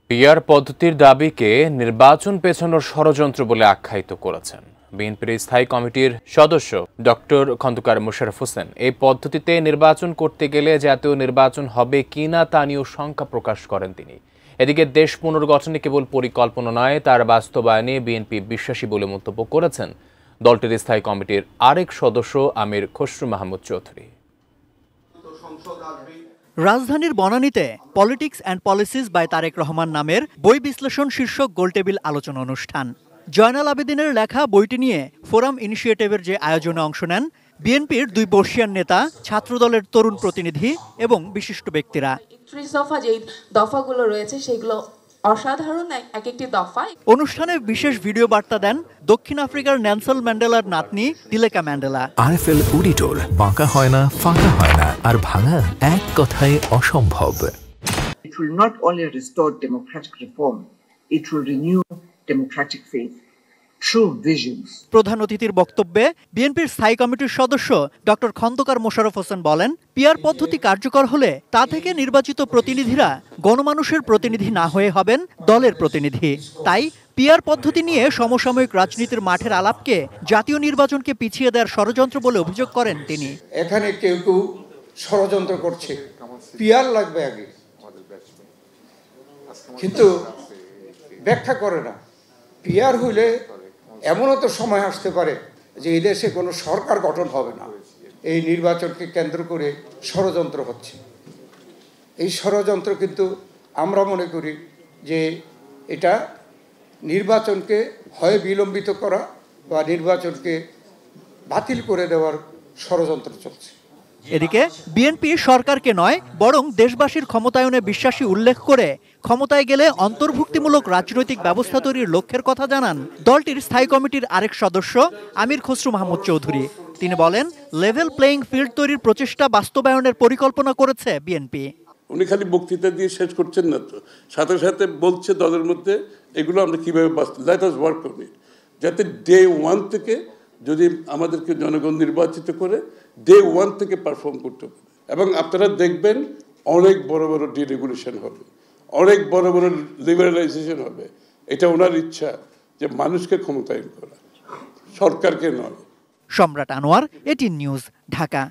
PR পদ্ধতির দাবিকে নির্বাচন পেছানোর ষড়যন্ত্র বলে আখ্যায়িত করেছেন বিএনপির স্থায়ী কমিটির সদস্য ডক্টর খন্দকার মোশাররফ হোসেন। এই পদ্ধতিতে নির্বাচন করতে গেলে জাতীয় নির্বাচন হবে কিনা তা নিয়েও শঙ্কা প্রকাশ করেন তিনি। এদিকে দেশ পুনর্গঠনে কেবল পরিকল্পনা নয়, তার বাস্তবায়নে বিএনপি বিশ্বাসী বলে মন্তব্য করেছেন দলটির স্থায়ী কমিটির আরেক সদস্য আমির খসরু মাহমুদ চৌধুরী। রাজধানীর বনানীতে politics and policies by Tarique Rahman নামের বই বিশ্লেষণ শীর্ষক গোলটেবিল আলোচনা অনুষ্ঠান। জয়নাল আবেদিনের লেখা বইটি নিয়ে ফোরাম ইনিশিয়েটিভের যে আয়োজনে অংশ নেন বিএনপির ২ বর্ষিয়ান নেতা, ছাত্রদলের তরুণ প্রতিনিধি এবং বিশিষ্ট ব্যক্তিরা। ৩০ দফা যে দফাগুলো রয়েছে সেগুলো অসাধারণ এক একটি দফা। অনুষ্ঠানে বিশেষ ভিডিও বার্তা দেন দক্ষিণ আফ্রিকার নেলসন ম্যান্ডেলার নাতনি তিলেকা ম্যান্ডেলা। আরএফএল অডিটর, বাঁকা হয় না, ফাঁকা হয় না, আর ভাঙা এক কথায় অসম্ভব। It will not only restore democratic reform, it will renew democratic faith. True visions. প্রধান অতিথির বক্তব্যে বিএনপির স্থায়ী কমিটির সদস্য ডক্টর খন্দকার মোশাররফ হোসেন বলেন, পিআর পদ্ধতি কার্যকর হলে তা থেকে নির্বাচিত প্রতিনিধিরা গণমানুষের প্রতিনিধি না হয়ে হবেন দলের প্রতিনিধি। তাই পিআর পদ্ধতি নিয়ে সমসাময়িক রাজনীতির মাঠের আলাপকে জাতীয় নির্বাচনকে পিছিয়ে দেওয়ার ষড়যন্ত্র বলে অভিযোগ করেন তিনি। এখানে কেউ কেউ ষড়যন্ত্র করছে, পিআর লাগবে আগে, কিন্তু ব্যাখ্যা করে না। পিআর হইলে এমনও তো সময় আসতে পারে যে এই দেশে কোনো সরকার গঠন হবে না। এই নির্বাচনকে কেন্দ্র করে ষড়যন্ত্র হচ্ছে। এই ষড়যন্ত্র কিন্তু আমরা মনে করি যে এটা নির্বাচনকে হয় বিলম্বিত করা বা নির্বাচনকে বাতিল করে দেওয়ার ষড়যন্ত্র চলছে। এদিকে বিএনপি সরকারকে নয় বরং দেশবাসীর ক্ষমতায়নে বিশ্বাসী উল্লেখ করে ক্ষমতায় গেলে অন্তর্ভুক্তিমূলক রাজনৈতিক ব্যবস্থা তৈরির লক্ষ্যের কথা জানান দলটির স্থায়ী কমিটির আরেক সদস্য আমির খসরু মাহমুদ চৌধুরী। তিনি বলেন, লেভেল প্লেইং ফিল্ড তৈরির প্রচেষ্টা বাস্তবায়নের পরিকল্পনা করেছে বিএনপি। উনি খালি বক্তৃতা দিয়ে শেষ করছেন না, তো সাথে সাথে বলছে দলের মধ্যে এগুলো আমরা কীভাবে let us work on it, যাতে ডে 1 থেকে যদি আমাদেরকে জনগণ নির্বাচিত করে ডে 1 থেকে পারফর্ম করতে পারে। এবং আপনারা দেখবেন অনেক বড় বড় ডিরেগুলেশন হবে, অনেক বড় বড় লিবারালাইজেশন হবে। এটা ওনার ইচ্ছা যে মানুষকে ক্ষমতায়ন করা, সরকারকে নয়। সম্রাট আনোয়ার, এটিএন নিউজ, ঢাকা।